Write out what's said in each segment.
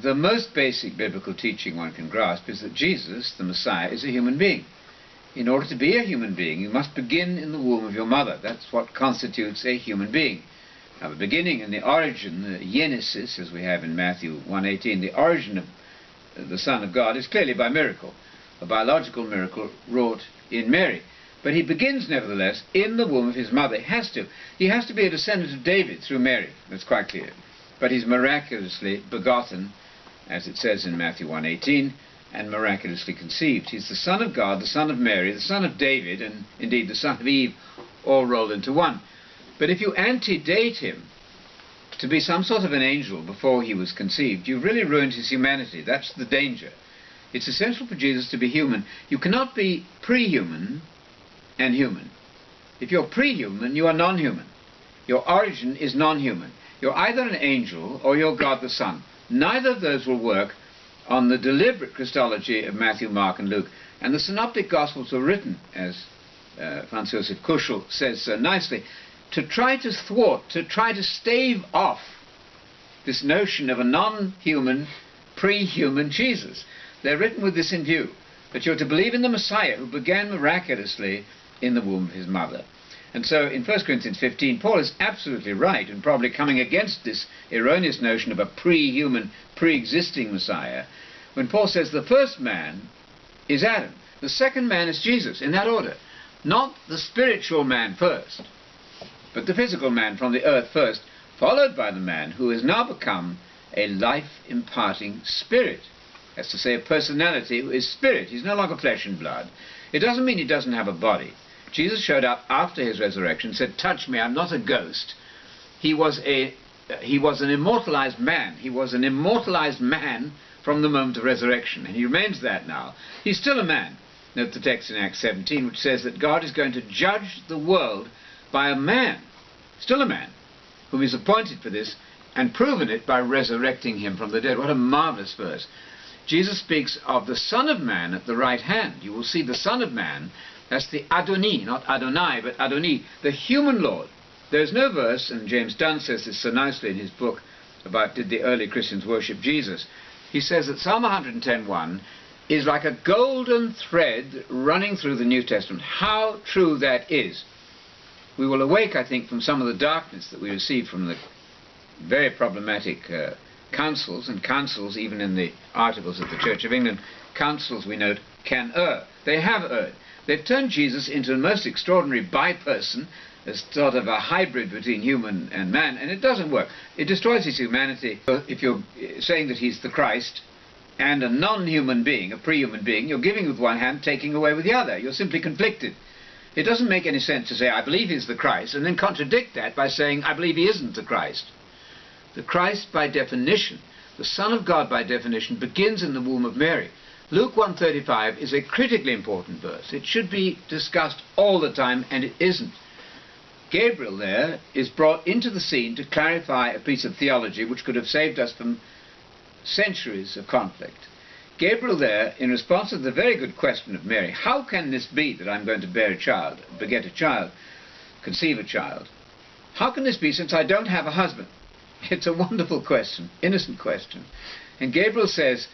the most basic biblical teaching one can grasp is that Jesus, the Messiah, is a human being. In order to be a human being, you must begin in the womb of your mother. That's what constitutes a human being. Now, the beginning and the origin, the genesis, as we have in Matthew 1:18, the origin of the Son of God is clearly by miracle, a biological miracle wrought in Mary. But he begins, nevertheless, in the womb of his mother. He has to. He has to be a descendant of David through Mary. That's quite clear. But he's miraculously begotten, as it says in Matthew 1:18, and miraculously conceived. He's the Son of God, the Son of Mary, the Son of David, and indeed the Son of Eve, all rolled into one. But if you antedate him to be some sort of an angel before he was conceived, you've really ruined his humanity. That's the danger. It's essential for Jesus to be human. You cannot be pre-human and human. If you're pre-human, you are non-human. Your origin is non-human. You're either an angel or you're God the Son. Neither of those will work on the deliberate Christology of Matthew, Mark, and Luke. And the Synoptic Gospels were written, as Franz Josef Kuschel says so nicely, to try to thwart, to try to stave off this notion of a non-human, pre-human Jesus. They're written with this in view, that you're to believe in the Messiah who began miraculously in the womb of his mother. And so in 1 Corinthians 15, Paul is absolutely right in probably coming against this erroneous notion of a pre-human, pre-existing Messiah, when Paul says the first man is Adam, the second man is Jesus, in that order. Not the spiritual man first, but the physical man from the earth first, followed by the man who has now become a life-imparting spirit. That's to say, a personality who is spirit. He's no longer flesh and blood. It doesn't mean he doesn't have a body. Jesus showed up after his resurrection, said, "Touch me, I'm not a ghost." He was an immortalized man. He was an immortalized man from the moment of resurrection, and he remains that now. He's still a man. Note the text in Acts 17, which says that God is going to judge the world by a man, still a man, whom he's appointed for this, and proven it by resurrecting him from the dead. What a marvelous verse. Jesus speaks of the Son of Man at the right hand. You will see the Son of Man. That's the Adoni, not Adonai, but Adoni, the human Lord. There's no verse, and James Dunn says this so nicely in his book about did the early Christians worship Jesus. He says that Psalm 110:1 is like a golden thread running through the New Testament. How true that is. We will awake, I think, from some of the darkness that we receive from the very problematic councils, and councils even in the articles of the Church of England, councils, we note, can err. They have erred. They've turned Jesus into a most extraordinary bi-person, a sort of a hybrid between human and man, and it doesn't work. It destroys his humanity. If you're saying that he's the Christ and a non-human being, a pre-human being, you're giving with one hand, taking away with the other. You're simply conflicted. It doesn't make any sense to say, I believe he's the Christ, and then contradict that by saying, I believe he isn't the Christ. The Christ, by definition, the Son of God, by definition, begins in the womb of Mary. Luke 1:35 is a critically important verse. It should be discussed all the time, and it isn't. Gabriel there is brought into the scene to clarify a piece of theology which could have saved us from centuries of conflict. Gabriel there, in response to the very good question of Mary, how can this be that I'm going to bear a child, beget a child, conceive a child? How can this be since I don't have a husband? It's a wonderful question, innocent question. And Gabriel says,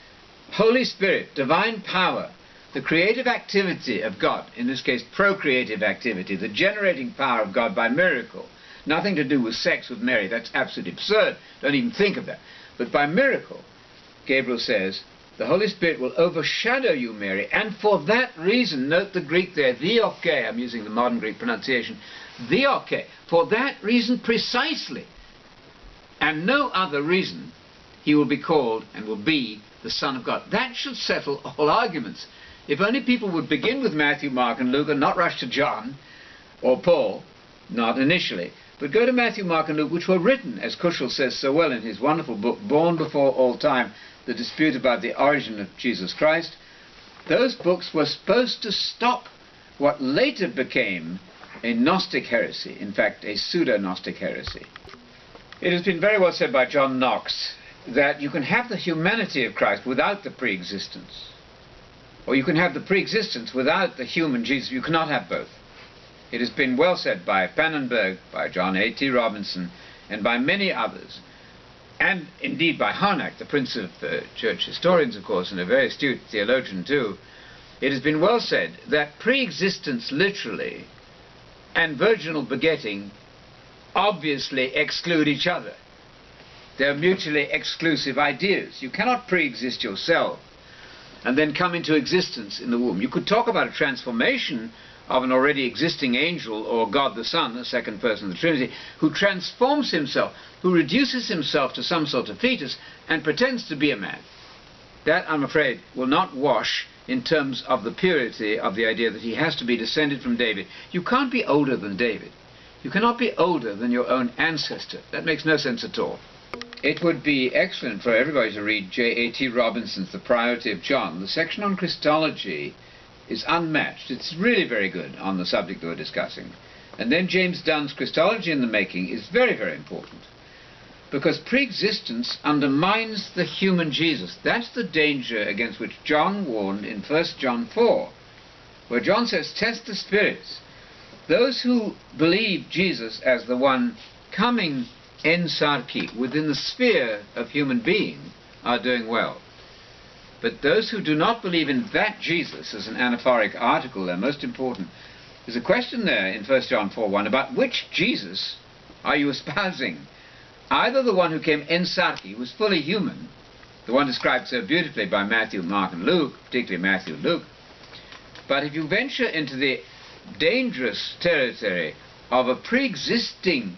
Holy Spirit, divine power, the creative activity of God, in this case procreative activity, the generating power of God by miracle, nothing to do with sex with Mary, that's absolutely absurd, don't even think of that. But by miracle, Gabriel says, the Holy Spirit will overshadow you, Mary, and for that reason, note the Greek there, theoke, I'm using the modern Greek pronunciation, theoke, for that reason precisely, and no other reason, he will be called and will be the Son of God. That should settle all arguments. If only people would begin with Matthew, Mark, and Luke and not rush to John or Paul, not initially, but go to Matthew, Mark, and Luke, which were written, as Kuschel says so well in his wonderful book, Born Before All Time, the dispute about the origin of Jesus Christ. Those books were supposed to stop what later became a Gnostic heresy, in fact, a pseudo-Gnostic heresy. It has been very well said by John Knox that you can have the humanity of Christ without the preexistence, or you can have the preexistence without the human Jesus. You cannot have both. It has been well said by Pannenberg, by John A.T. Robinson, and by many others, and indeed by Harnack, the prince of church historians, of course, and a very astute theologian too, it has been well said that preexistence literally and virginal begetting obviously exclude each other. They're mutually exclusive ideas. You cannot pre-exist yourself and then come into existence in the womb. You could talk about a transformation of an already existing angel, or God the Son, the second person of the Trinity, who transforms himself, who reduces himself to some sort of fetus and pretends to be a man. That, I'm afraid, will not wash in terms of the purity of the idea that he has to be descended from David. You can't be older than David. You cannot be older than your own ancestor. That makes no sense at all. It would be excellent for everybody to read J.A.T. Robinson's The Priority of John. The section on Christology is unmatched. It's really very good on the subject that we're discussing. And then James Dunn's Christology in the Making is very, very important, because preexistence undermines the human Jesus. That's the danger against which John warned in 1 John 4, where John says, test the spirits. Those who believe Jesus as the one coming en sarki, within the sphere of human being, are doing well. But those who do not believe in that Jesus as an anaphoric article, they're most important. There's a question there in 1 John 4:1 about which Jesus are you espousing? Either the one who came en sarki, who was fully human, the one described so beautifully by Matthew, Mark and Luke, particularly Matthew and Luke, but if you venture into the dangerous territory of a pre-existing,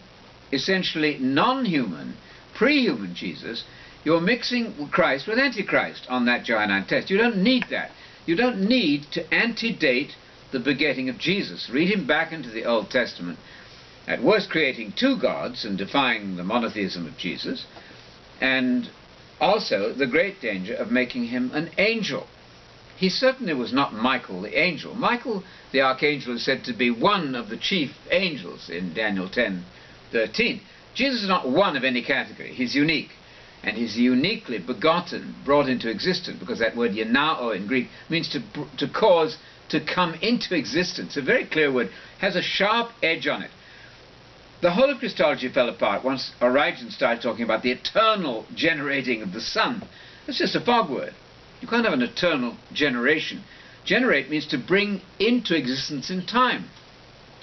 essentially non-human, pre-human Jesus, you're mixing Christ with Antichrist on that Johannine test. You don't need that. You don't need to antedate the begetting of Jesus. Read him back into the Old Testament, at worst creating two gods and defying the monotheism of Jesus, and also the great danger of making him an angel. He certainly was not Michael the angel. Michael the archangel is said to be one of the chief angels in Daniel 10:13. Jesus is not one of any category. He's unique. And he's uniquely begotten, brought into existence, because that word yenao in Greek means to cause, to come into existence. A very clear word, has a sharp edge on it. The whole of Christology fell apart once Origen started talking about the eternal generating of the sun. That's just a fog word. You can't have an eternal generation. Generate means to bring into existence in time.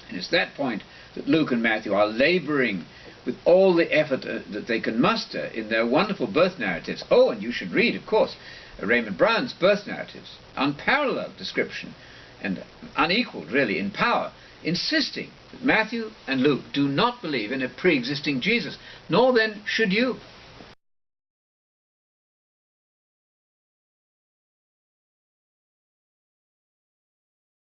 And it's that point that Luke and Matthew are laboring with all the effort that they can muster in their wonderful birth narratives. Oh, and you should read, of course, Raymond Brown's birth narratives, unparalleled description and unequaled, really, in power, insisting that Matthew and Luke do not believe in a pre-existing Jesus, nor then should you.